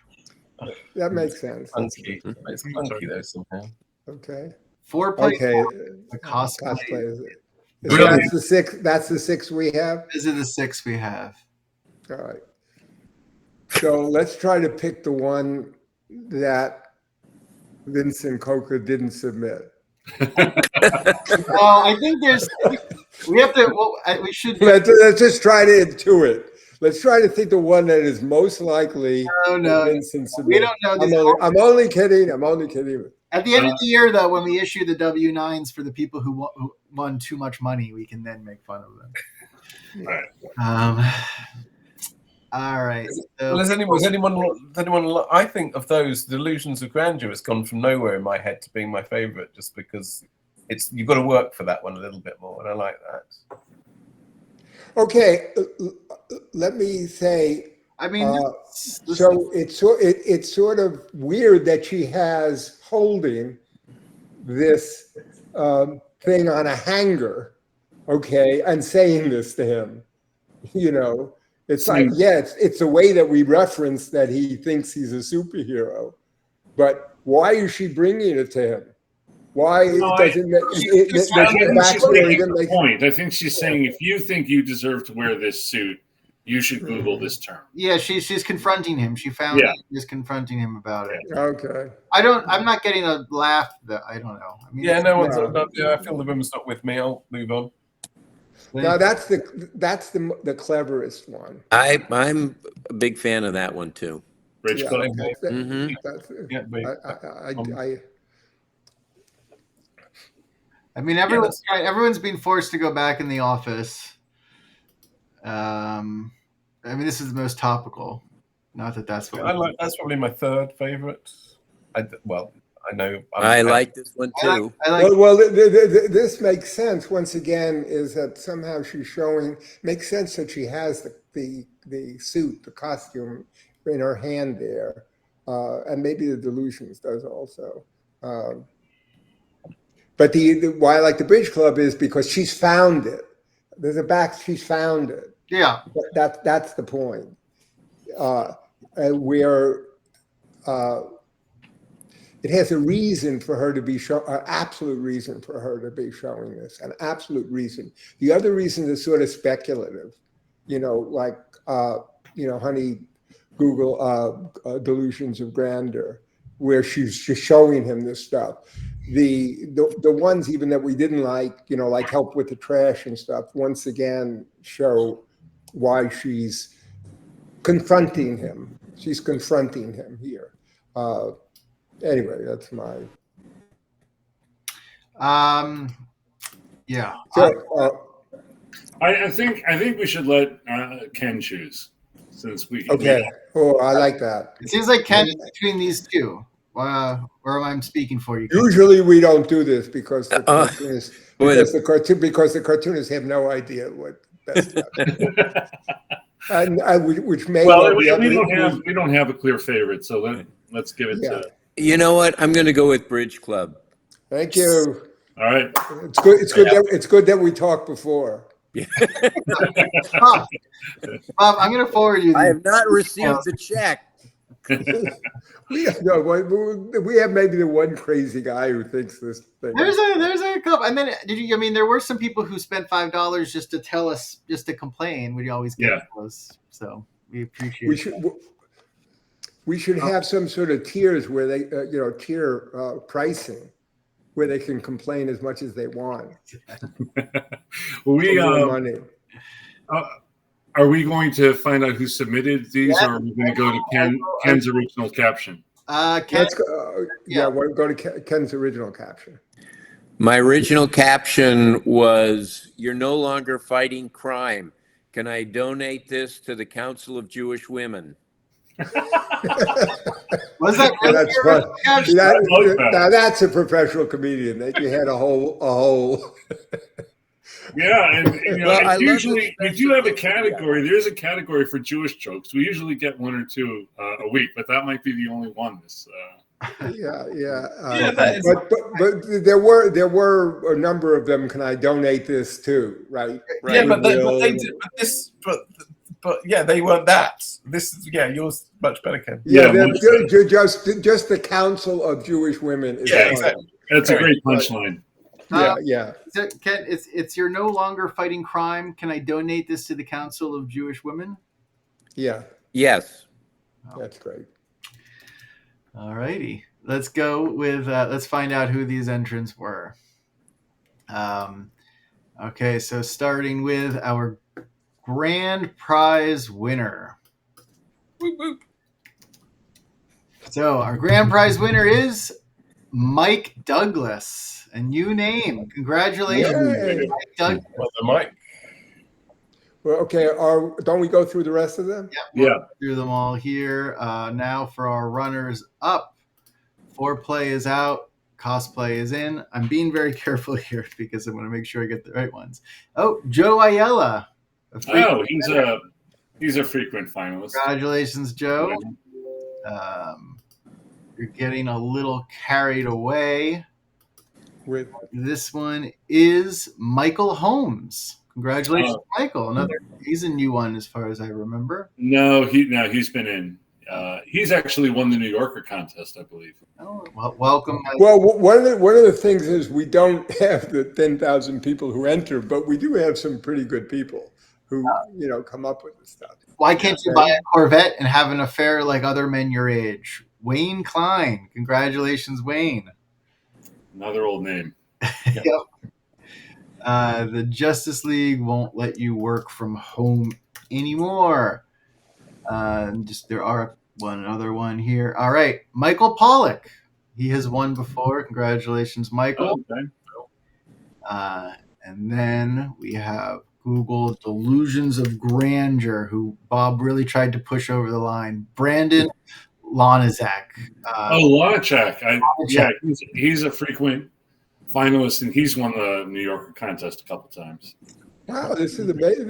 That makes sense. Clunky. It's clunky though somehow. Okay. Foreplay. Okay. The cosplay. That's the 6. That's the 6 we have. These are the 6 we have. All right. So let's try to pick the one that Vincent Coca didn't submit. I think we have to. Well, we should. Let's just try to intuit. Let's try to think the one that is most likely. No. Vincent We don't know. I'm only kidding. I'm only kidding. At the end of the year, though, when we issue the W-9s for the people who won too much money, we can then make fun of them. All right. So, Well, has anyone? I think of those delusions of grandeur has gone from nowhere in my head to being my favorite, just because you've got to work for that one a little bit more, and I like that. Okay, let me say. I mean, so it's sort of weird that she has holding this thing on a hanger, okay, and saying this to him. You know, it's like, it's the way that we reference that he thinks he's a superhero, but why is she bringing it to him? Why doesn't it? Point. I think she's saying if you think you deserve to wear this suit, you should Google this term. Yeah, she's confronting him. She found that she's confronting him about it. Okay. I'm not getting a laugh. That I don't know. I mean, No one's. I feel the room's not with me. I'll move on. Now that's the cleverest one. I'm a big fan of that one too. Bridge Club. I mean, everyone's being forced to go back in the office. I mean, this is the most topical. Not that that's what that's probably my third favorite. I know. I like this one too. This makes sense. Once again, is that somehow she's showing makes sense that she has the suit, the costume in her hand there, and maybe the delusions does also. But why I like the Bridge Club is because she's found it. There's a back. She's found it. Yeah. That's the point. Where it has a reason for her to be an absolute reason for her to be showing this, an absolute reason. The other reason is sort of speculative, like honey, Google delusions of grandeur, where she's just showing him this stuff. The ones even that we didn't like, like help with the trash and stuff, once again show why she's confronting him. She's confronting him here. Anyway, that's my. Yeah. So, I think we should let Ken choose, since we. Okay. Oh, I like that. It seems like Ken is between these two. Or am I speaking for you? Usually we don't do this because the cartoonists have no idea what best. Which may we don't have a clear favorite, so let's give it to. You know what? I'm going to go with Bridge Club. Thank you. All right. It's good. It's good that we talked before. Bob, I'm going to forward you. I have not received the check. we have maybe the one crazy guy who thinks this thing. There's a couple. And then I mean, there were some people who spent $5 just to tell us, just to complain. We always get those, so we appreciate. We should have some sort of tiers where they, tier pricing, where they can complain as much as they want. Money. Are we going to find out who submitted these, or are we going to go to Ken's original caption? Let's go. We'll go to Ken's original caption. My original caption was, "You're no longer fighting crime. Can I donate this to the Council of Jewish Women?" Was that that's fun. Now that's a professional comedian. You had a whole. Yeah, and usually we do have a category. There's a category for Jewish jokes. We usually get one or two a week, but that might be the only one. But there were a number of them. Can I donate this to? Right. Yeah, but they weren't that. This is yours much better, Ken. Yeah, just the Council of Jewish Women. Exactly. That's a great punchline. Yeah. Ken, it's you're no longer fighting crime. Can I donate this to the Council of Jewish Women? Yeah. Yes. That's great. All righty. Let's go with let's find out who these entrants were. Okay, so starting with our grand prize winner. Whoop, whoop. So our grand prize winner is Mike Douglas. A new name. Congratulations, Mike Douglas. Mike. Well, okay. Don't we go through the rest of them? Yeah. Through them all here. Now for our runners up. Foreplay is out. Cosplay is in. I'm being very careful here because I want to make sure I get the right ones. Oh, Joe Ayala. He's a frequent finalist. Congratulations, Joe. You're getting a little carried away. With this one is Michael Holmes. Congratulations, Michael. He's a new one as far as I remember. No, he's been in. He's actually won the New Yorker contest, I believe. Oh, well, welcome. Well, one of the things is we don't have the 10,000 people who enter, but we do have some pretty good people who come up with this stuff. Why can't you buy a Corvette and have an affair like other men your age? Wayne Klein. Congratulations, Wayne. Another old name. Yep. The Justice League won't let you work from home anymore. There are another one here. All right, Michael Pollock. He has won before. Congratulations, Michael. Okay. And then we have Google Delusions of Grandeur, who Bob really tried to push over the line. Brandon Lonizak. Lonizak. He's a frequent finalist, and he's won the New Yorker contest a couple times. Wow, this is amazing.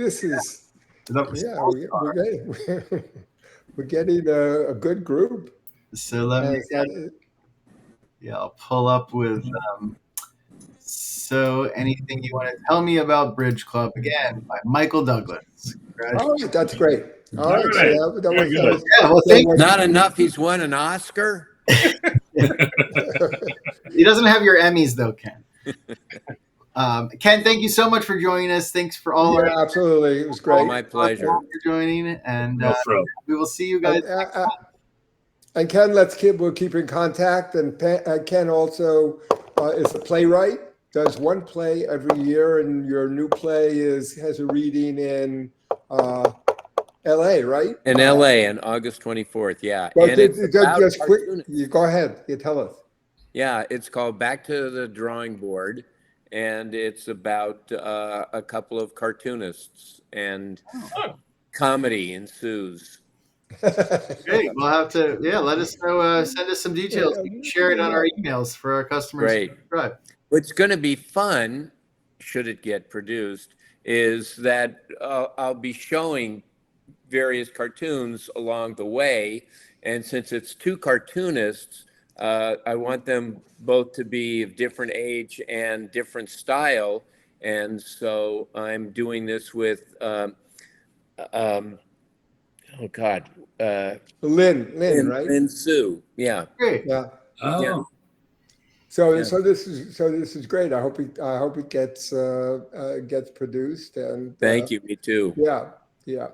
We're getting a good group. So I'll pull up with. So anything you want to tell me about Bridge Club again by Michael Douglas. Oh, that's great. All right. So not enough. He's won an Oscar. He doesn't have your Emmys though, Ken. Ken, thank you so much for joining us. Thanks for all. Absolutely, it was great. My pleasure for joining, and we will see you guys. And Ken, we'll keep in contact. And Ken also is a playwright. Does one play every year, and your new play has a reading in L.A., right? In L.A. on August 24th, yeah. Well, and just quick, you go ahead. You tell us. Yeah, it's called Back to the Drawing Board, and it's about a couple of cartoonists, and comedy ensues. Great. We'll have to, let us know. Send us some details. We can share it on our emails for our customers. Great. What's going to be fun, should it get produced, is that I'll be showing various cartoons along the way. And since it's two cartoonists, I want them both to be of different age and different style. And so I'm doing this with, oh God, Lynn, right? Lynn Sue. Yeah. Great. Yeah. Oh, Yeah. So Yeah. this is great. I hope it gets produced and Thank you. Me too. yeah, yeah.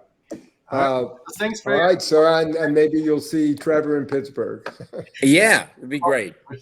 All right. Thanks for All right. So and maybe you'll see Trevor in Pittsburgh. Yeah, it'd be great. your